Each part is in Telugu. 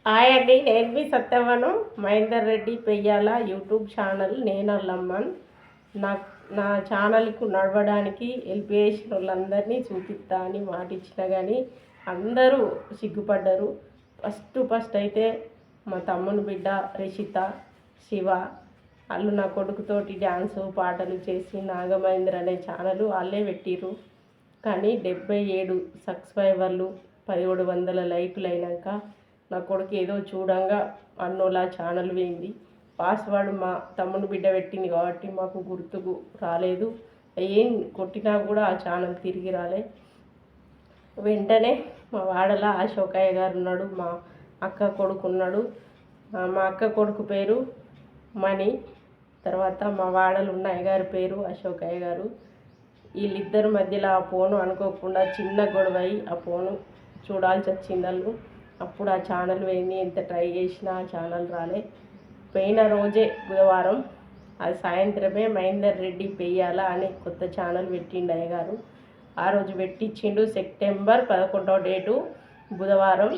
హాయ్ అండి, నేను మీ సత్యవను. మహేందర్ రెడ్డి పెయ్యాల యూట్యూబ్ ఛానల్ నేను అల్లమ్మన్. నా నా ఛానల్కు నడవడానికి హెల్ప్ చేసిన వాళ్ళందరినీ చూపిస్తా అని మాట ఇచ్చిన కానీ అందరూ సిగ్గుపడ్డారు. ఫస్ట్ అయితే మా తమ్ముని బిడ్డ రిషిత, శివ వాళ్ళు నా కొడుకుతోటి డ్యాన్సు పాటలు చేసి నాగమహేంద్ర అనే ఛానల్ వాళ్ళే పెట్టిర్రు. కానీ 77 సబ్స్క్రైబర్లు 1700 లైకులు అయినాక నా కొడుకు ఏదో చూడంగా అన్నోలా ఛానల్ పోయింది. పాస్వర్డ్ మా తమ్ముని బిడ్డ పెట్టింది కాబట్టి మాకు గుర్తుకు రాలేదు. ఏం కొట్టినా కూడా ఆ ఛానల్ తిరిగి రాలే. వెంటనే మా వాడల అశోకయ్య గారు ఉన్నాడు, మా అక్క కొడుకు ఉన్నాడు. మా అక్క కొడుకు పేరు మణి, తర్వాత మా వాడలు ఉన్న అయ్యగారి పేరు అశోకయ్య గారు. వీళ్ళిద్దరి మధ్యలో ఆ ఫోను అనుకోకుండా చిన్న గొడవ అయి ఆ ఫోను చూడాల్సి వచ్చింది వాళ్ళు. అప్పుడు ఆ ఛానల్ పోయింది. ఎంత ట్రై చేసినా ఆ ఛానల్ రాలే. పోయిన రోజే బుధవారం అది సాయంత్రమే మహేందర్ రెడ్డి పెయ్యాల అనే కొత్త ఛానల్ పెట్టిండు అయ్యగారు. ఆ రోజు పెట్టించిండు. సెప్టెంబర్ 11వ డేటు బుధవారం,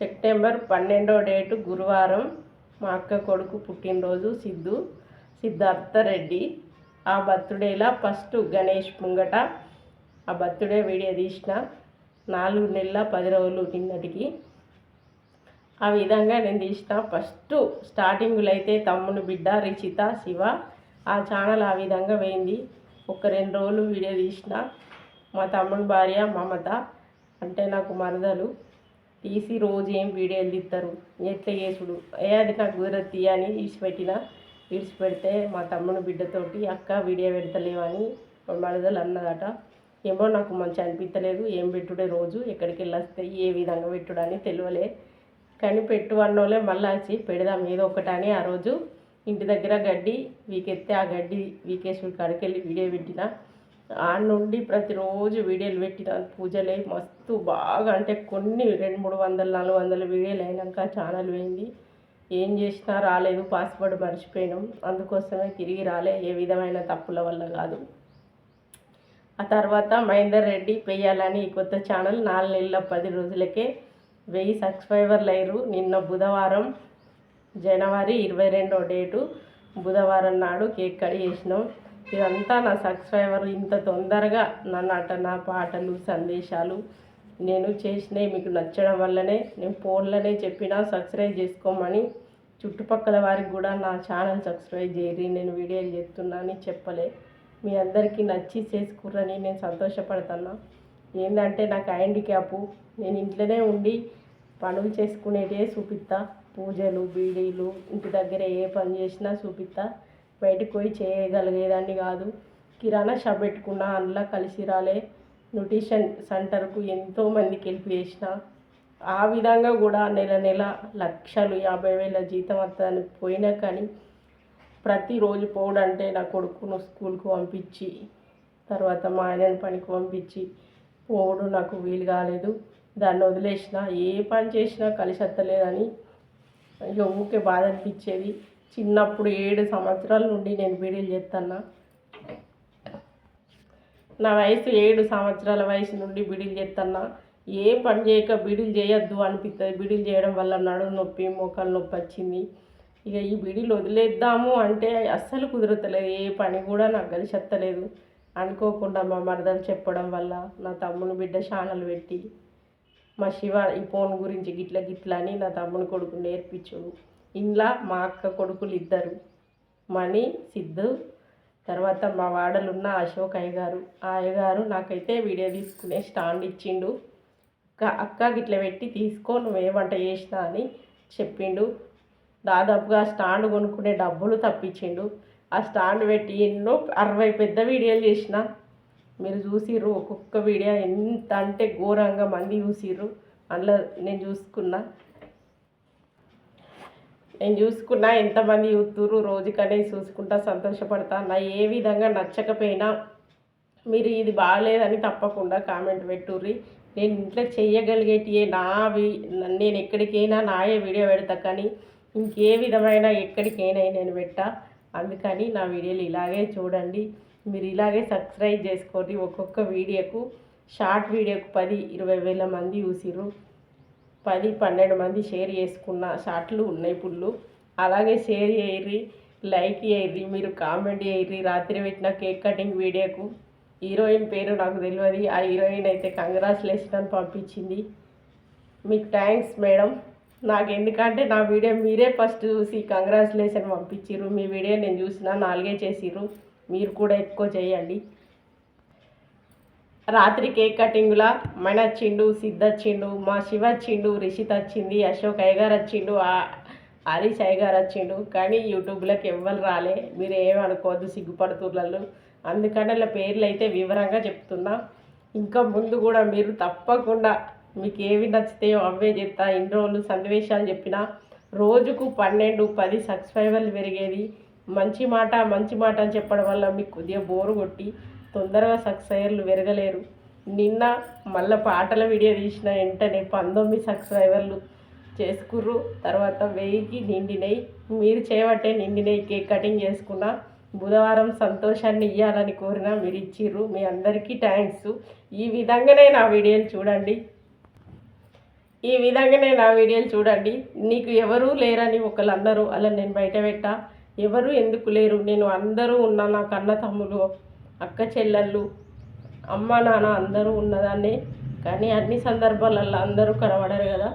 సెప్టెంబర్ 12వ డేటు గురువారం మా అక్క కొడుకు పుట్టినరోజు సిద్ధార్థ రెడ్డి. ఆ బర్త్డేలా ఫస్ట్ గణేష్ ముంగట ఆ బర్త్డే వీడియో తీసిన 4 నెలల 10 రోజులు నిన్నటికి. ఆ విధంగా నేను తీసిన. ఫస్ట్ స్టార్టింగ్లో అయితే తమ్ముని బిడ్డ రిషిత, శివ ఆ ఛానల్ ఆ విధంగా పోయింది. ఒక 2 రోజులు వీడియో తీసిన. మా తమ్ముని భార్య మమత అంటే నాకు మరదలు తీసి రోజు ఏం వీడియోలు తీస్తారు, ఎట్లా చేసుడు అది నాకు కుదరతి అని విడిచిపెడితే మా తమ్ముని బిడ్డతోటి అక్క వీడియో పెడతలేవని మరదలు అన్నదట. ఏమో నాకు మంచి అనిపించలేదు. ఏం పెట్టుడే రోజు ఎక్కడికి వెళ్ళొస్తాయి, ఏ విధంగా పెట్టుడని తెలియలే. కానీ పెట్టు అన్నోళ్ళే మళ్ళీ వచ్చి పెడదాం ఏదో ఒకటని ఆ రోజు ఇంటి దగ్గర గడ్డి వీకెత్తే ఆ గడ్డి వీకేశ్వరి కాడికి వెళ్ళి వీడియో పెట్టిన. ఆ నుండి ప్రతిరోజు వీడియోలు పెట్టిన. పూజలే మస్తు బాగా అంటే కొన్ని 200-300 400 వీడియోలు అయినాక ఛానల్ పోయింది. ఏం చేసినా రాలేదు. పాస్వర్డ్ మర్చిపోయినాం, అందుకోసమే తిరిగి రాలే. ఏ విధమైన తప్పుల వల్ల కాదు. ఆ తర్వాత మహేందర్ రెడ్డి పెయ్యాలని కొత్త ఛానల్ 4 నెలల 10 రోజులకే 1000 సబ్స్క్రైబర్లు అయ్యారు. నిన్న బుధవారం జనవరి 22వ డేటు బుధవారం నాడు కేక్ కట్ చేసినాం. ఇదంతా నా సబ్స్క్రైబర్లు ఇంత తొందరగా నా నటన, పాటలు, సందేశాలు నేను చేసినవి మీకు నచ్చడం వల్లనే నేను ఫోన్లోనే చెప్పిన సబ్స్క్రైబ్ చేసుకోమని. చుట్టుపక్కల వారికి కూడా నా ఛానల్ సబ్స్క్రైబ్ చేయరి, నేను వీడియోలు చేస్తున్నా అని చెప్పలే. మీ అందరికీ నచ్చి చేసుకుర్రని నేను సంతోషపడుతున్నా. ఏంటంటే నాకు హ్యాండిక్యాపు, నేను ఇంట్లోనే ఉండి పనులు చేసుకునేటివే చూపిస్తా. పూజలు, బీడీలు, ఇంటి దగ్గర ఏ పని చేసినా చూపిస్తా. బయటకు పోయి చేయగలిగేదాన్ని కాదు. కిరాణా షాప్ పెట్టుకున్నా, అందులో కలిసి రాలే. న్యూట్రిషన్ సెంటర్కు ఎంతోమందికి హెల్ప్ చేసిన. ఆ విధంగా కూడా నెల లక్షలు 50,000 జీతం వస్తుందని పోయినా కానీ ప్రతిరోజు పోవడంటే నా కొడుకును స్కూల్కి పంపించి తర్వాత మా ఆయనని పనికి పంపించి పోవడం నాకు వీలు కాలేదు. దాన్ని వదిలేసిన. ఏ పని చేసినా కలిసి వస్తలేదని ఇక ఊరికే బాధ అనిపించేది. చిన్నప్పుడు 7 సంవత్సరాల నుండి నేను బీడీలు చేస్తున్నా. నా వయసు 7 సంవత్సరాల వయసు నుండి బీడీలు చేస్తున్నా. ఏ పని చేయక బీడీలు చేయొద్దు అనిపిస్తుంది. బీడీలు చేయడం వల్ల నడుము నొప్పి, మోకాలు నొప్పి వచ్చింది. ఇక ఈ బీడీలు వదిలేద్దాము అంటే అస్సలు కుదరతలేదు. ఏ పని కూడా నాకు కలిసి వస్తలేదు. అనుకోకుండా మా మరదలు చెప్పడం వల్ల నా తమ్ముని బిడ్డ ఛానల్ పెట్టి మా శివ ఈ ఫోన్ గురించి గిట్ల అని నా తమ్ముని కొడుకు నేర్పించుడు. ఇంట్లో మా అక్క కొడుకులు 2 మణి, సిద్ధు, తర్వాత మా వాడలున్న అశోక్ అయ్యగారు. ఆ అయ్యగారు నాకైతే వీడియో తీసుకునే స్టాండ్ ఇచ్చిండు. అక్క గిట్ల పెట్టి తీసుకో, నువ్వే వంట చేసినా అని చెప్పిండు. దాదాపుగా స్టాండ్ కొనుక్కునే డబ్బులు తప్పించిండు. ఆ స్టాండ్ పెట్టి ఎన్నో 60 పెద్ద వీడియోలు చేసిన. మీరు చూసిర్రు. ఒక్కొక్క వీడియో ఎంత అంటే ఘోరంగా మంది చూసిర్రు. అందులో నేను చూసుకున్నా ఎంతమంది చూస్తుర్రు. రోజుకనేది చూసుకుంటా సంతోషపడతా. నా ఏ విధంగా నచ్చకపోయినా మీరు ఇది బాగాలేదని తప్పకుండా కామెంట్ పెట్టుర్రి. నేను ఇంట్లో చేయగలిగేటివే నేను ఎక్కడికైనా నాయే వీడియో పెడతా. కానీ ఇంకే విధమైన ఎక్కడికైనా నేను పెట్టా. అందుకని నా వీడియోలు ఇలాగే చూడండి. మీరు ఇలాగే సబ్స్క్రైబ్ చేసుకోండి. ఒక్కొక్క వీడియోకు షార్ట్ వీడియోకు 10-20 వేల మంది చూసిర్రు. 10-12 మంది షేర్ చేసుకున్న షార్ట్లు ఉన్నాయి పుల్లు. అలాగే షేర్ చేయర్రి, లైక్ చేయర్రి, మీరు కామెంట్ చేయర్రి. రాత్రి పెట్టిన కేక్ కటింగ్ వీడియోకు హీరోయిన్ పేరు నాకు తెలియదు. ఆ హీరోయిన్ అయితే కంగ్రాచులేషన్ అని పంపించింది. మీకు థ్యాంక్స్ మేడం. నాకు ఎందుకంటే నా వీడియో మీరే ఫస్ట్ చూసి కంగ్రాచులేషన్ పంపించిర్రు. మీ వీడియో నేను చూసిన 4 చేసిర్రు. మీరు కూడా ఎక్కువ చేయండి. రాత్రి కేక్ కటింగ్లా మన వచ్చిండు, సిద్ధ వచ్చిండు, మా శివ వచ్చిండు, రిషిత్ వచ్చింది, అశోక్ అయ్యగారు వచ్చిండు, హరీష్ అయ్యగారు వచ్చిండు. కానీ యూట్యూబ్లోకి ఎవ్వరు రాలే. మీరు ఏమనుకోవద్దు సిగ్గుపడుతున్నారు. అందుకని ఇలా పేర్లు అయితే వివరంగా చెప్తున్నా. ఇంకా ముందు కూడా మీరు తప్పకుండా మీకు ఏవి నచ్చితాయో అవే చెప్తా. ఇన్ని రోజులు సన్నివేశాలు చెప్పిన రోజుకు 12-10 సబ్స్క్రైబర్లు పెరిగేది. మంచి మాట అని చెప్పడం వల్ల మీకు కొద్దిగా బోరు కొట్టి తొందరగా సబ్స్క్రైబర్లు పెరగలేరు. నిన్న మళ్ళీ పాటల వీడియో తీసిన వెంటనే 19 సబ్స్క్రైబర్లు చేసుకుర్రు. తర్వాత 1000కి నిండినాయి. మీరు చేయబట్టే నిండినాయి. కేక్ కటింగ్ చేసుకున్నా. బుధవారం సంతోషాన్ని ఇవ్వాలని కోరినా మీరు ఇచ్చిర్రు. మీ అందరికీ థ్యాంక్స్. ఈ విధంగానే నా వీడియోలు చూడండి. నీకు ఎవరూ లేరని ఒకళ్ళు అన్నారు. అలా నేను బయట పెట్టా. ఎవరు ఎందుకు లేరు, నేను అందరూ ఉన్నా. నా కన్న తమ్ములు, అక్క చెల్లెళ్ళు, అమ్మ నాన్న అందరూ ఉన్నదాన్ని. కానీ అన్ని సందర్భాలలో అందరూ కనబడరు కదా.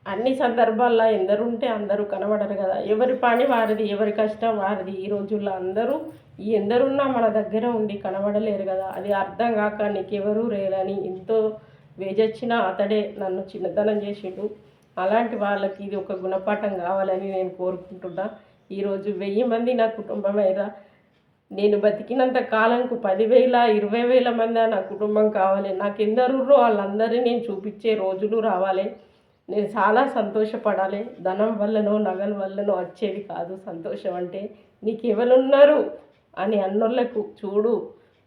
అన్ని సందర్భాల్లో ఎందరుంటే అందరూ కనబడరు కదా. ఎవరి పని వారిది, ఎవరి కష్టం వారిది. ఈ రోజుల్లో అందరూ ఎందరున్నా మన దగ్గర ఉండి కనబడలేరు కదా. అది అర్థం కాక నీకెవరూ లేరని ఎంతో వేజొచ్చినా అతడే నన్ను చిన్నతనం చేసిండు. అలాంటి వాళ్ళకి ఇది ఒక గుణపాఠం కావాలని నేను కోరుకుంటున్నా. ఈరోజు 1000 మంది నా కుటుంబమైనా నేను బతికినంత కాలంకు 10,000-20,000 మంది నా కుటుంబం కావాలి. నాకు ఎందరుర్రో వాళ్ళందరినీ నేను చూపించే రోజులు రావాలి. నేను చాలా సంతోషపడాలి. ధనం వల్లనో నగల వల్లనో వచ్చేది కాదు సంతోషం. అంటే నీకు ఎవరున్నారు అని అన్నోళ్ళకు చూడు,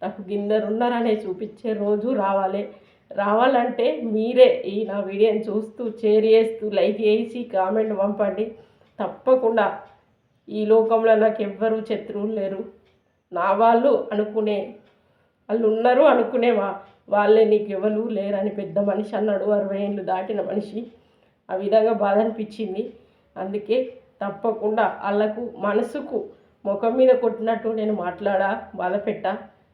నాకు గిన్నెరున్నారనే చూపించే రోజు రావాలంటే మీరే ఈ నా వీడియోని చూస్తూ షేర్ చేస్తూ లైక్ చేసి కామెంట్ పంపండి. తప్పకుండా ఈ లోకంలో నాకు ఎవ్వరూ శత్రువులు లేరు. నా వాళ్ళు ఉన్నారు అనుకునే వాళ్ళే నీకు ఎవరు లేరని పెద్ద మనిషి అన్నాడు. 60 ఏళ్ళు దాటిన మనిషి. ఆ విధంగా బాధ అనిపించింది. అందుకే తప్పకుండా వాళ్ళకు మనసుకు ముఖం మీద కొట్టినట్టు నేను బాధ పెట్టా.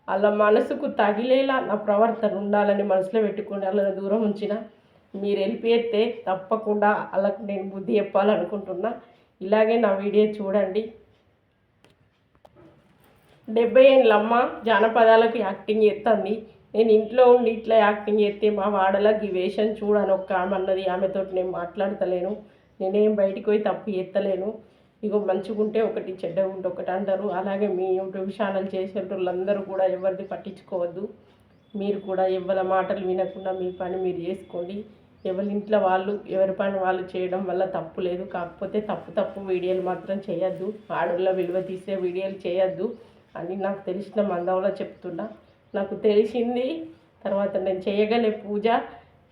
వాళ్ళ మనసుకు తగిలేలా నా ప్రవర్తన ఉండాలని మనసులో పెట్టుకుని వాళ్ళని దూరం ఉంచిన. మీరు వెళ్ళిపోతే తప్పకుండా వాళ్ళకు నేను బుద్ధి చెప్పాలనుకుంటున్నా. ఇలాగే నా వీడియో చూడండి. 70 ఏళ్ళ అమ్మ జానపదాలకు యాక్టింగ్ చేస్తుంది. నేను ఇంట్లో ఉండి ఇట్లా యాక్టింగ్ చేస్తే మా వాడలకు ఈ వేషం చూడని ఒక ఆమె అన్నది. ఆమెతో నేను మాట్లాడతలేను. నేనేం బయటికి పోయి తప్పు చేస్తలేను. ఇగో మంచిగుంటే ఒకటి, చెడ్డగుంటే ఒకటి అంటారు. అలాగే మీ యూట్యూబ్ ఛానల్ చేసే వాళ్ళందరూ కూడా ఎవరిది పట్టించుకోవద్దు. మీరు కూడా ఎవరి మాటలు వినకుండా మీ పని మీరు చేసుకోండి. ఎవరి ఇంట్లో వాళ్ళు ఎవరి పని వాళ్ళు చేయడం వల్ల తప్పు లేదు. కాకపోతే తప్పు వీడియోలు మాత్రం చేయొద్దు. ఆడోళ్ళ విలువ తీసే వీడియోలు చేయొద్దు అని నాకు తెలిసిన మందంలో చెప్తున్నా. నాకు తెలిసింది. తర్వాత నేను చేయగలే పూజ,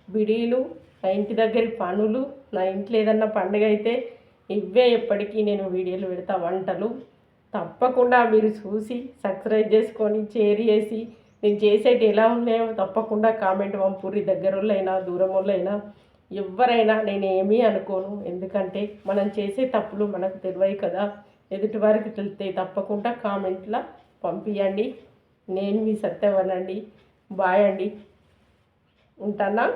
బిడీలు, నా ఇంటి దగ్గర పనులు, నా ఇంట్లో ఏదన్నా పండుగ అయితే ఇవే ఎప్పటికీ నేను వీడియోలు పెడతా. వంటలు తప్పకుండా మీరు చూసి సబ్స్క్రైబ్ చేసుకొని షేర్ చేసి నేను చేసేటి ఎలా ఉన్నాయో తప్పకుండా కామెంట్ పంపుర్రి. దగ్గరోళ్ళైనా దూరమోళ్ళైనా ఎవరైనా నేను ఏమీ అనుకోను. ఎందుకంటే మనం చేసే తప్పులు మనకు తెలియవు కదా. ఎదుటి వారికి తెలితే తప్పకుండా కామెంట్లో పంపించండి. నేను మీ సత్యవనండి. బాయ్ అండి. ఉంటానా.